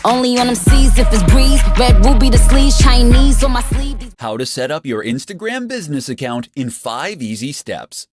Only on them seas if it's breeze. Red ruby the sleeves, Chinese on my sleeve. How to set up your Instagram business account in 5 easy steps.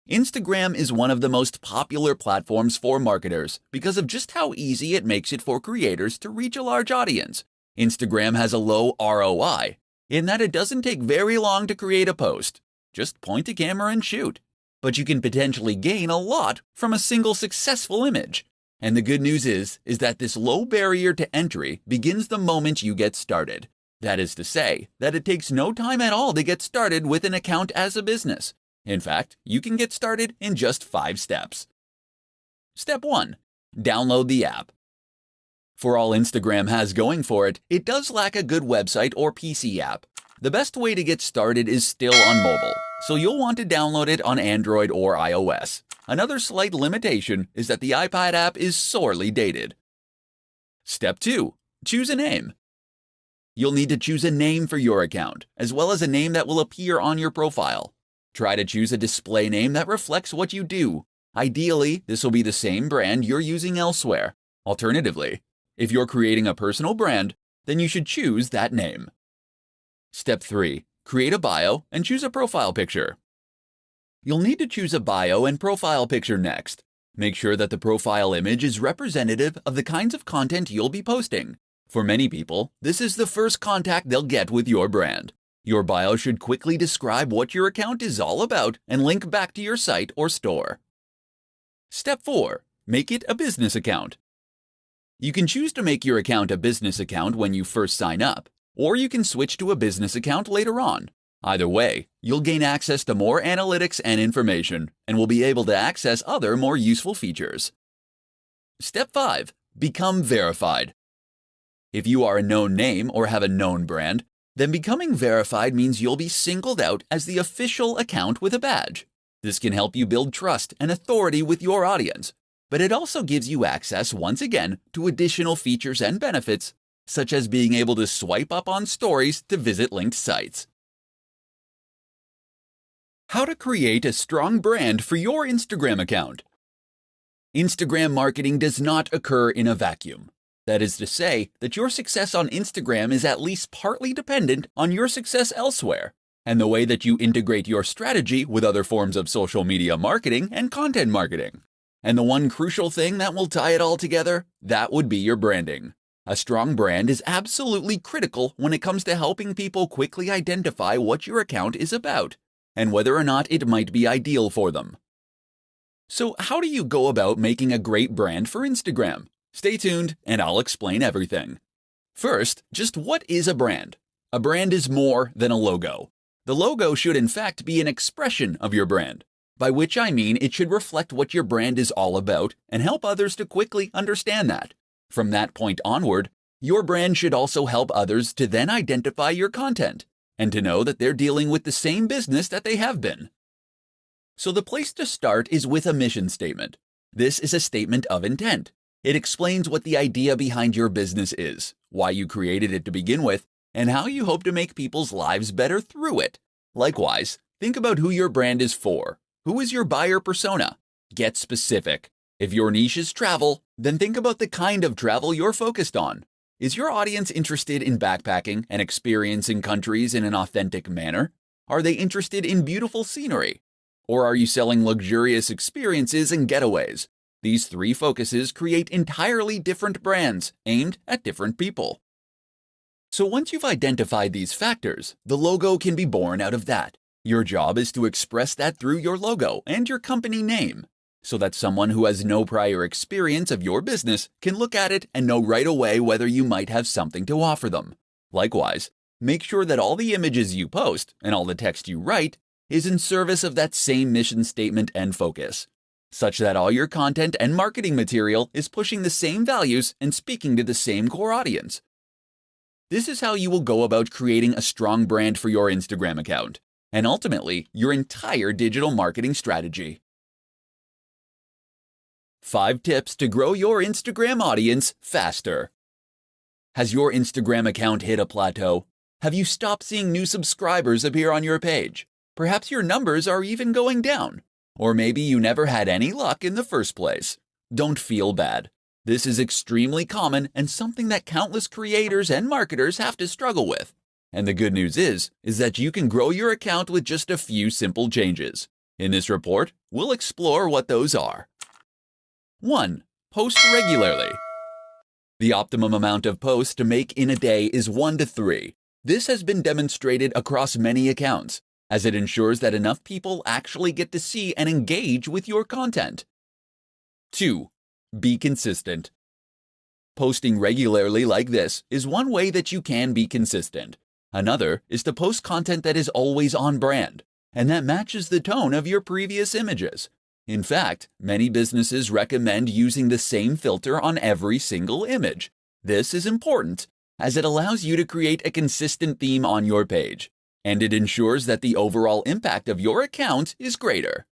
Instagram is one of the most popular platforms for marketers because of just how easy it makes it for creators to reach a large audience. Instagram has a low ROI in that it doesn't take very long to create a post. Just point a camera and shoot. But you can potentially gain a lot from a single successful image. And the good news is that this low barrier to entry begins the moment you get started. That is to say, that it takes no time at all to get started with an account as a business. In fact, you can get started in just 5 steps. Step 1. Download the app. For all Instagram has going for it, it does lack a good website or PC app. The best way to get started is still on mobile, so you'll want to download it on Android or iOS. Another slight limitation is that the iPad app is sorely dated. Step 2. Choose a name. You'll need to choose a name for your account, as well as a name that will appear on your profile. Try to choose a display name that reflects what you do. Ideally, this will be the same brand you're using elsewhere. Alternatively, if you're creating a personal brand, then you should choose that name. Step 3. Create a bio and choose a profile picture. You'll need to choose a bio and profile picture next. Make sure that the profile image is representative of the kinds of content you'll be posting. For many people, this is the first contact they'll get with your brand. Your bio should quickly describe what your account is all about and link back to your site or store. Step 4. Make it a business account. You can choose to make your account a business account when you first sign up, or you can switch to a business account later on. Either way, you'll gain access to more analytics and information, and will be able to access other more useful features. Step 5. Become verified. If you are a known name or have a known brand, then becoming verified means you'll be singled out as the official account with a badge. This can help you build trust and authority with your audience, but it also gives you access, once again, to additional features and benefits, such as being able to swipe up on stories to visit linked sites. How to create a strong brand for your Instagram account. Instagram marketing does not occur in a vacuum. That is to say that your success on Instagram is at least partly dependent on your success elsewhere, and the way that you integrate your strategy with other forms of social media marketing and content marketing. And the one crucial thing that will tie it all together, that would be your branding. A strong brand is absolutely critical when it comes to helping people quickly identify what your account is about, and whether or not it might be ideal for them. So how do you go about making a great brand for Instagram? Stay tuned and I'll explain everything. First, just what is a brand? A brand is more than a logo. The logo should in fact be an expression of your brand, by which I mean it should reflect what your brand is all about and help others to quickly understand that. From that point onward, your brand should also help others to then identify your content and to know that they're dealing with the same business that they have been. So the place to start is with a mission statement. This is a statement of intent. It explains what the idea behind your business is, why you created it to begin with, and how you hope to make people's lives better through it. Likewise, think about who your brand is for. Who is your buyer persona? Get specific. If your niche is travel, then think about the kind of travel you're focused on. Is your audience interested in backpacking and experiencing countries in an authentic manner? Are they interested in beautiful scenery? Or are you selling luxurious experiences and getaways? These 3 focuses create entirely different brands aimed at different people. So once you've identified these factors, the logo can be born out of that. Your job is to express that through your logo and your company name, so that someone who has no prior experience of your business can look at it and know right away whether you might have something to offer them. Likewise, make sure that all the images you post and all the text you write is in service of that same mission statement and focus, such that all your content and marketing material is pushing the same values and speaking to the same core audience. This is how you will go about creating a strong brand for your Instagram account, and ultimately your entire digital marketing strategy. 5 tips to grow your Instagram audience faster. Has your Instagram account hit a plateau? Have you stopped seeing new subscribers appear on your page? Perhaps your numbers are even going down. Or maybe you never had any luck in the first place. Don't feel bad. This is extremely common and something that countless creators and marketers have to struggle with. And the good news is that you can grow your account with just a few simple changes. In this report, we'll explore what those are. 1. Post regularly. The optimum amount of posts to make in a day is 1 to 3. This has been demonstrated across many accounts, as it ensures that enough people actually get to see and engage with your content. 2. Be consistent. Posting regularly like this is one way that you can be consistent. Another is to post content that is always on brand, and that matches the tone of your previous images. In fact, many businesses recommend using the same filter on every single image. This is important, as it allows you to create a consistent theme on your page, and it ensures that the overall impact of your account is greater.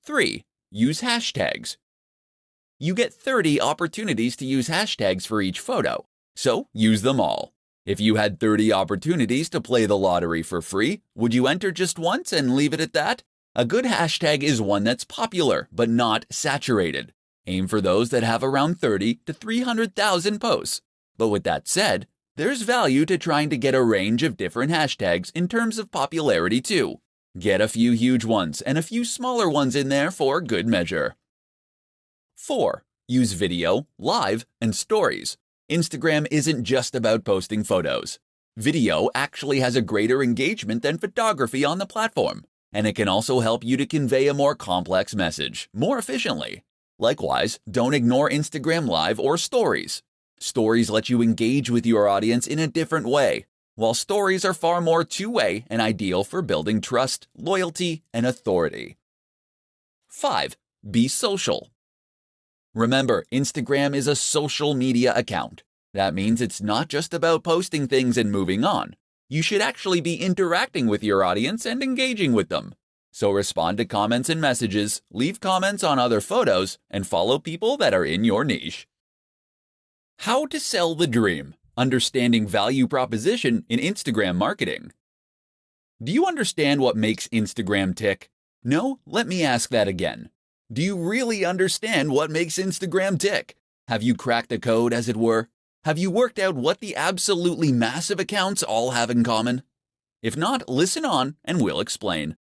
3. Use hashtags. You get 30 opportunities to use hashtags for each photo, so use them all. If you had 30 opportunities to play the lottery for free, would you enter just once and leave it at that? A good hashtag is one that's popular but not saturated. Aim for those that have around 30 to 300,000 posts. But with that said, there's value to trying to get a range of different hashtags in terms of popularity too. Get a few huge ones and a few smaller ones in there for good measure. 4. Use video, live, and stories. Instagram isn't just about posting photos. Video actually has a greater engagement than photography on the platform, and it can also help you to convey a more complex message more efficiently. Likewise, don't ignore Instagram Live or Stories. Stories let you engage with your audience in a different way, while stories are far more two-way and ideal for building trust, loyalty, and authority. 5. Be social. Remember, Instagram is a social media account. That means it's not just about posting things and moving on. You should actually be interacting with your audience and engaging with them. So respond to comments and messages, leave comments on other photos, and follow people that are in your niche. How to sell the dream. Understanding value proposition in Instagram marketing. Do you understand what makes Instagram tick? No? Let me ask that again. Do you really understand what makes Instagram tick? Have you cracked the code, as it were? Have you worked out what the absolutely massive accounts all have in common? If not, listen on and we'll explain.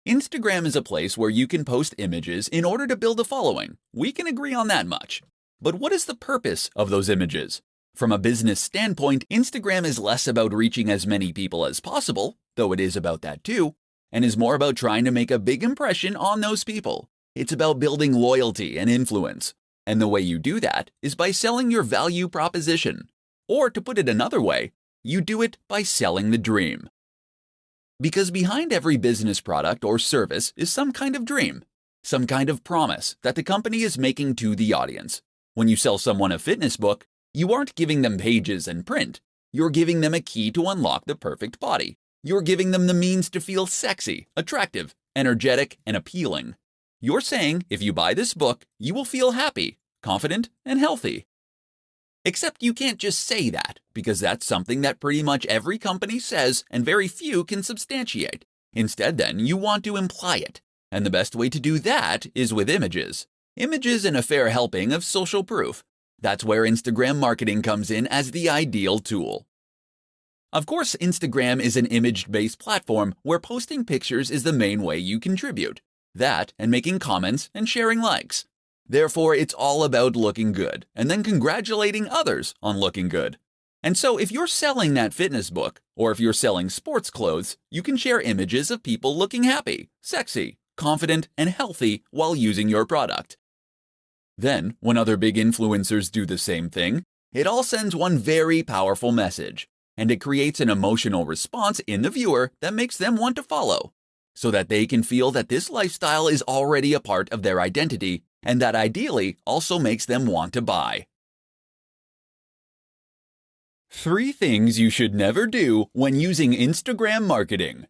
Instagram is a place where you can post images in order to build a following. We can agree on that much. But what is the purpose of those images? From a business standpoint, Instagram is less about reaching as many people as possible, though it is about that too, and is more about trying to make a big impression on those people. It's about building loyalty and influence. And the way you do that is by selling your value proposition. Or to put it another way, you do it by selling the dream. Because behind every business product or service is some kind of dream, some kind of promise that the company is making to the audience. When you sell someone a fitness book, you aren't giving them pages and print. You're giving them a key to unlock the perfect body. You're giving them the means to feel sexy, attractive, energetic, and appealing. You're saying if you buy this book, you will feel happy, confident, and healthy. Except you can't just say that, because that's something that pretty much every company says and very few can substantiate. Instead, then, you want to imply it. And the best way to do that is with images. Images and a fair helping of social proof. That's where Instagram marketing comes in as the ideal tool. Of course, Instagram is an image-based platform where posting pictures is the main way you contribute. That and making comments and sharing likes. Therefore, it's all about looking good and then congratulating others on looking good. And so if you're selling that fitness book, or if you're selling sports clothes, you can share images of people looking happy, sexy, confident, and healthy while using your product. Then, when other big influencers do the same thing, it all sends one very powerful message, and it creates an emotional response in the viewer that makes them want to follow, so that they can feel that this lifestyle is already a part of their identity, and that ideally also makes them want to buy. 3 things you should never do when using Instagram marketing.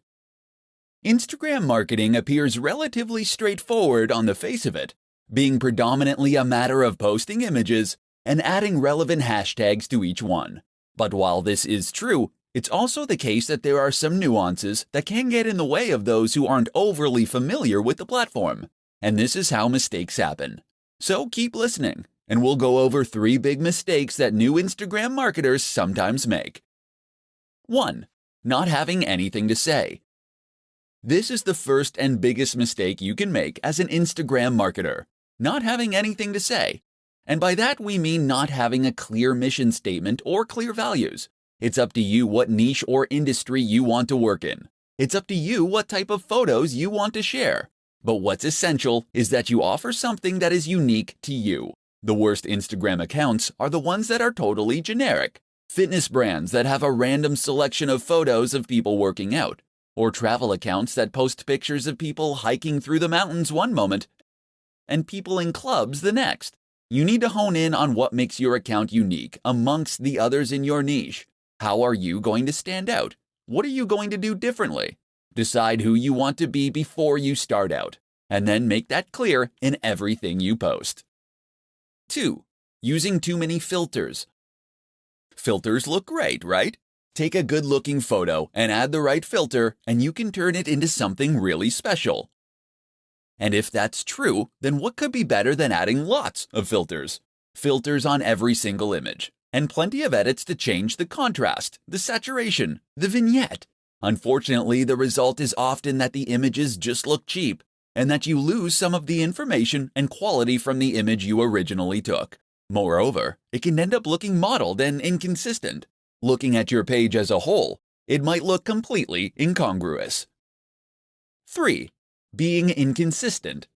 Instagram marketing appears relatively straightforward on the face of it, being predominantly a matter of posting images and adding relevant hashtags to each one. But while this is true, it's also the case that there are some nuances that can get in the way of those who aren't overly familiar with the platform. And this is how mistakes happen. So keep listening, and we'll go over 3 big mistakes that new Instagram marketers sometimes make. 1. Not having anything to say. This is the first and biggest mistake you can make as an Instagram marketer, not having anything to say. And by that we mean not having a clear mission statement or clear values. It's up to you what niche or industry you want to work in. It's up to you what type of photos you want to share. But what's essential is that you offer something that is unique to you. The worst Instagram accounts are the ones that are totally generic. Fitness brands that have a random selection of photos of people working out, or travel accounts that post pictures of people hiking through the mountains one moment and people in clubs the next. You need to hone in on what makes your account unique amongst the others in your niche. How are you going to stand out? What are you going to do differently? Decide who you want to be before you start out, and then make that clear in everything you post. 2. Using too many filters. Filters look great, right? Take a good-looking photo and add the right filter, and you can turn it into something really special. And if that's true, then what could be better than adding lots of filters? Filters on every single image, and plenty of edits to change the contrast, the saturation, the vignette. Unfortunately, the result is often that the images just look cheap, and that you lose some of the information and quality from the image you originally took. Moreover, it can end up looking modeled and inconsistent. Looking at your page as a whole, it might look completely incongruous. 3. Being inconsistent.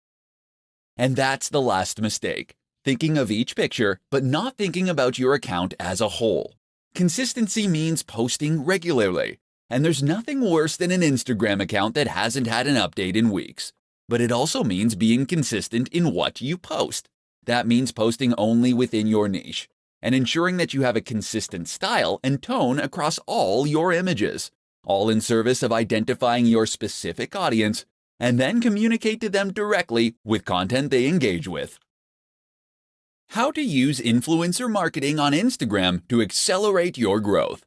And that's the last mistake. Thinking of each picture, but not thinking about your account as a whole. Consistency means posting regularly, and there's nothing worse than an Instagram account that hasn't had an update in weeks. But it also means being consistent in what you post. That means posting only within your niche, and ensuring that you have a consistent style and tone across all your images, all in service of identifying your specific audience, and then communicate to them directly with content they engage with. How to use influencer marketing on Instagram to accelerate your growth.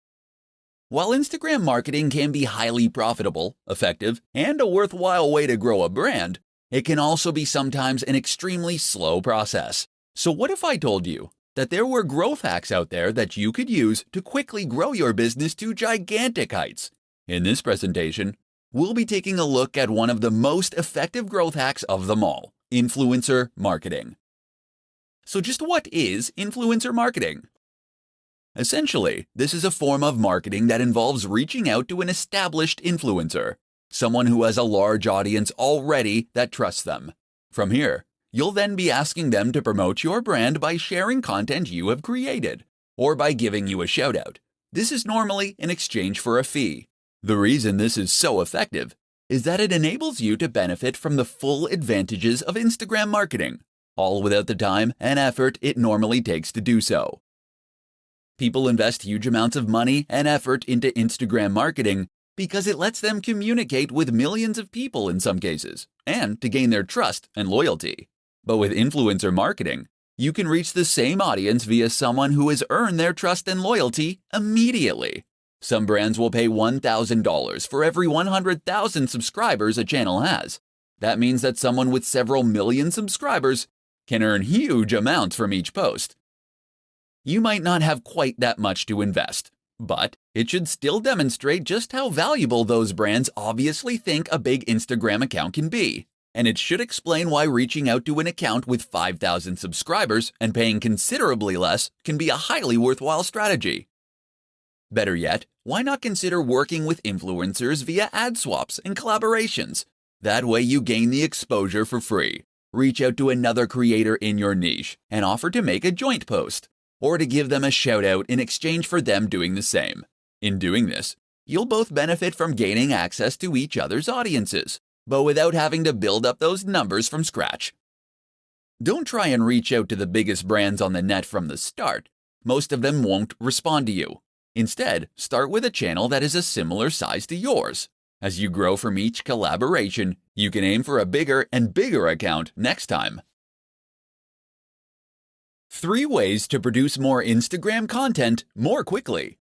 While Instagram marketing can be highly profitable, effective, and a worthwhile way to grow a brand, it can also be sometimes an extremely slow process. So what if I told you that there were growth hacks out there that you could use to quickly grow your business to gigantic heights? In this presentation, we'll be taking a look at one of the most effective growth hacks of them all, influencer marketing. So just what is influencer marketing? Essentially, this is a form of marketing that involves reaching out to an established influencer, someone who has a large audience already that trusts them. From here, you'll then be asking them to promote your brand by sharing content you have created, or by giving you a shout-out. This is normally in exchange for a fee. The reason this is so effective is that it enables you to benefit from the full advantages of Instagram marketing, all without the time and effort it normally takes to do so. People invest huge amounts of money and effort into Instagram marketing because it lets them communicate with millions of people in some cases, and to gain their trust and loyalty. But with influencer marketing, you can reach the same audience via someone who has earned their trust and loyalty immediately. Some brands will pay $1,000 for every 100,000 subscribers a channel has. That means that someone with several million subscribers can earn huge amounts from each post. You might not have quite that much to invest, but it should still demonstrate just how valuable those brands obviously think a big Instagram account can be. And it should explain why reaching out to an account with 5,000 subscribers and paying considerably less can be a highly worthwhile strategy. Better yet, why not consider working with influencers via ad swaps and collaborations? That way you gain the exposure for free. Reach out to another creator in your niche and offer to make a joint post, or to give them a shout out in exchange for them doing the same. In doing this, you'll both benefit from gaining access to each other's audiences, but without having to build up those numbers from scratch. Don't try and reach out to the biggest brands on the net from the start. Most of them won't respond to you. Instead, start with a channel that is a similar size to yours. As you grow from each collaboration, you can aim for a bigger and bigger account next time. 3 ways to produce more Instagram content more quickly.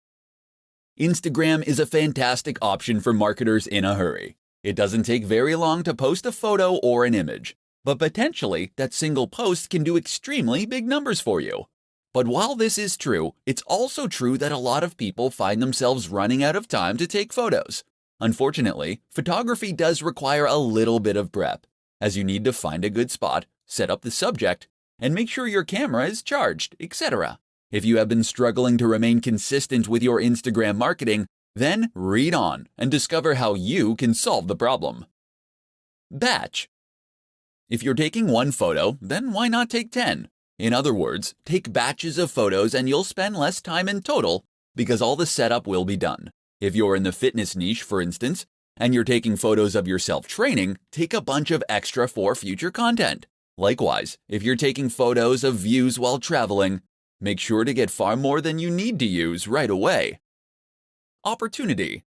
Instagram is a fantastic option for marketers in a hurry. It doesn't take very long to post a photo or an image. But potentially, that single post can do extremely big numbers for you. But while this is true, it's also true that a lot of people find themselves running out of time to take photos. Unfortunately, photography does require a little bit of prep, as you need to find a good spot, set up the subject, and make sure your camera is charged, etc. If you have been struggling to remain consistent with your Instagram marketing, then read on and discover how you can solve the problem. Batch. If you're taking one photo, then why not take 10? In other words, take batches of photos and you'll spend less time in total because all the setup will be done. If you're in the fitness niche, for instance, and you're taking photos of yourself training, take a bunch of extra for future content. Likewise, if you're taking photos of views while traveling, make sure to get far more than you need to use right away. Opportunity.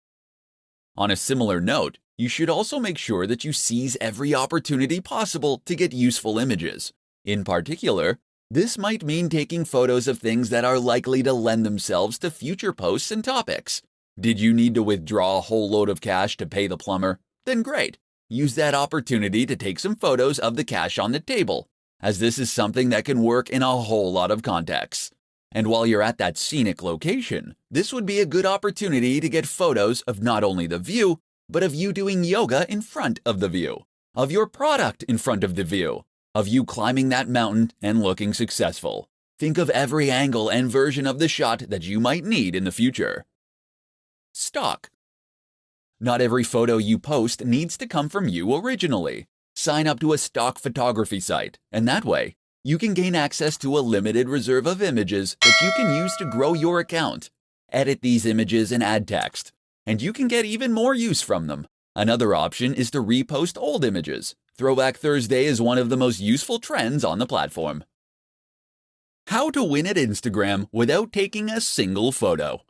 On a similar note, you should also make sure that you seize every opportunity possible to get useful images. In particular, this might mean taking photos of things that are likely to lend themselves to future posts and topics. Did you need to withdraw a whole load of cash to pay the plumber? Then great. Use that opportunity to take some photos of the cash on the table, as this is something that can work in a whole lot of contexts. And while you're at that scenic location, this would be a good opportunity to get photos of not only the view, but of you doing yoga in front of the view, of your product in front of the view, of you climbing that mountain and looking successful. Think of every angle and version of the shot that you might need in the future. Stock. Not every photo you post needs to come from you originally. Sign up to a stock photography site, and that way, you can gain access to a limited reserve of images that you can use to grow your account. Edit these images and add text, and you can get even more use from them. Another option is to repost old images. Throwback Thursday is one of the most useful trends on the platform. How to win at Instagram without taking a single photo.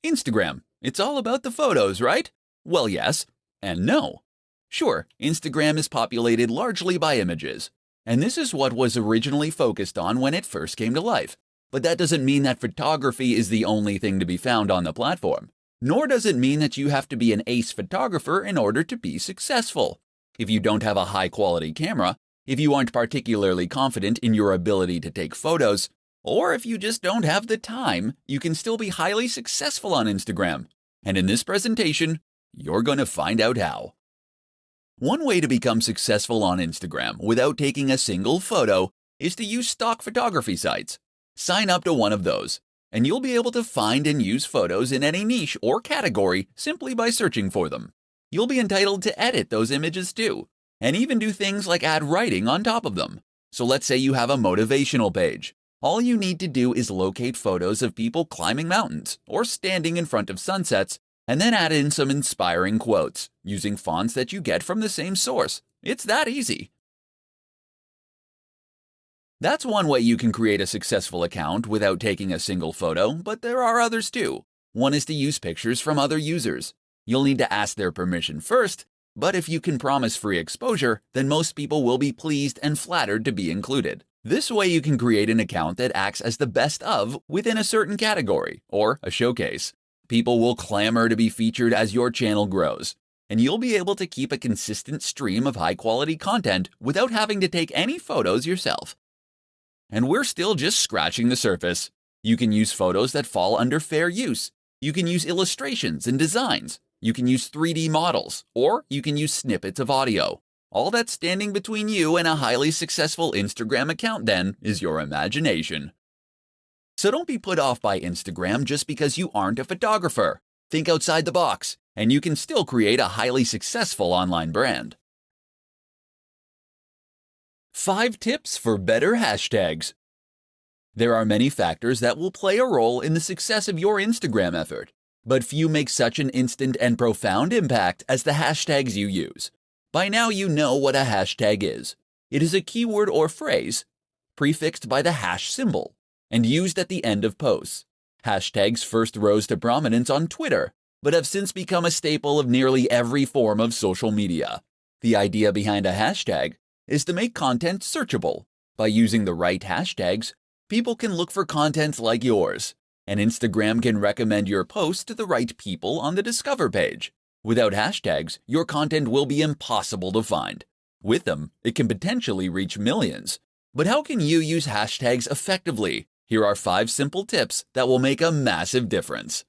Instagram. It's all about the photos, right? Well, yes and no. Sure, Instagram is populated largely by images, and this is what was originally focused on when it first came to life. But that doesn't mean that photography is the only thing to be found on the platform. Nor does it mean that you have to be an ace photographer in order to be successful. If you don't have a high-quality camera, if you aren't particularly confident in your ability to take photos, or if you just don't have the time, you can still be highly successful on Instagram. And in this presentation, you're going to find out how. One way to become successful on Instagram without taking a single photo is to use stock photography sites. Sign up to one of those, and you'll be able to find and use photos in any niche or category simply by searching for them. You'll be entitled to edit those images too, and even do things like add writing on top of them. So let's say you have a motivational page. All you need to do is locate photos of people climbing mountains or standing in front of sunsets, and then add in some inspiring quotes using fonts that you get from the same source. It's that easy. That's one way you can create a successful account without taking a single photo, but there are others too. One is to use pictures from other users. You'll need to ask their permission first, but if you can promise free exposure, then most people will be pleased and flattered to be included. This way you can create an account that acts as the best of within a certain category, or a showcase. People will clamor to be featured as your channel grows, and you'll be able to keep a consistent stream of high-quality content without having to take any photos yourself. And we're still just scratching the surface. You can use photos that fall under fair use. You can use illustrations and designs. You can use 3D models, or you can use snippets of audio. All that's standing between you and a highly successful Instagram account then is your imagination. So don't be put off by Instagram just because you aren't a photographer. Think outside the box, and you can still create a highly successful online brand. 5 tips for better hashtags. There are many factors that will play a role in the success of your Instagram effort, but few make such an instant and profound impact as the hashtags you use. By now you know what a hashtag is. It is a keyword or phrase prefixed by the hash symbol and used at the end of posts. Hashtags first rose to prominence on Twitter, but have since become a staple of nearly every form of social media. The idea behind a hashtag is to make content searchable. By using the right hashtags, people can look for content like yours, and Instagram can recommend your post to the right people on the Discover page. Without hashtags, your content will be impossible to find. With them, it can potentially reach millions. But how can you use hashtags effectively? Here are 5 simple tips that will make a massive difference.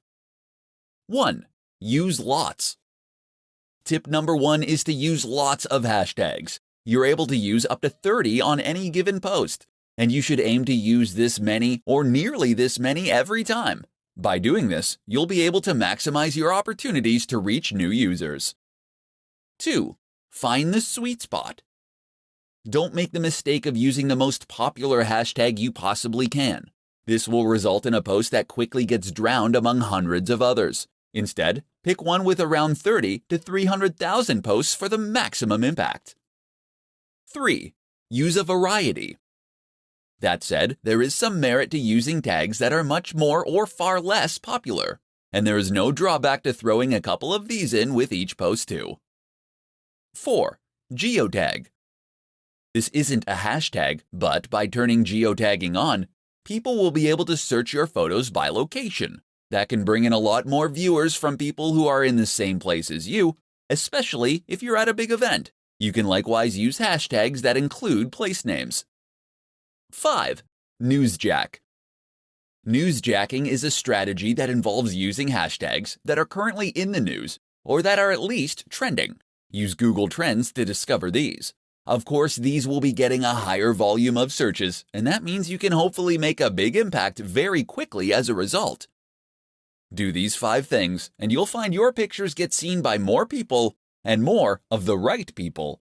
1. Use lots. Tip number 1 is to use lots of hashtags. You're able to use up to 30 on any given post, and you should aim to use this many or nearly this many every time. By doing this, you'll be able to maximize your opportunities to reach new users. 2. Find the sweet spot. Don't make the mistake of using the most popular hashtag you possibly can. This will result in a post that quickly gets drowned among hundreds of others. Instead, pick one with around 30 to 300,000 posts for the maximum impact. 3. Use a variety. That said, there is some merit to using tags that are much more or far less popular, and there is no drawback to throwing a couple of these in with each post too. 4. Geotag. This isn't a hashtag, but by turning geotagging on, people will be able to search your photos by location. That can bring in a lot more viewers from people who are in the same place as you, especially if you're at a big event. You can likewise use hashtags that include place names. 5. Newsjack. Newsjacking is a strategy that involves using hashtags that are currently in the news or that are at least trending. Use Google Trends to discover these. Of course, these will be getting a higher volume of searches, and that means you can hopefully make a big impact very quickly as a result. Do these 5 things, and you'll find your pictures get seen by more people and more of the right people.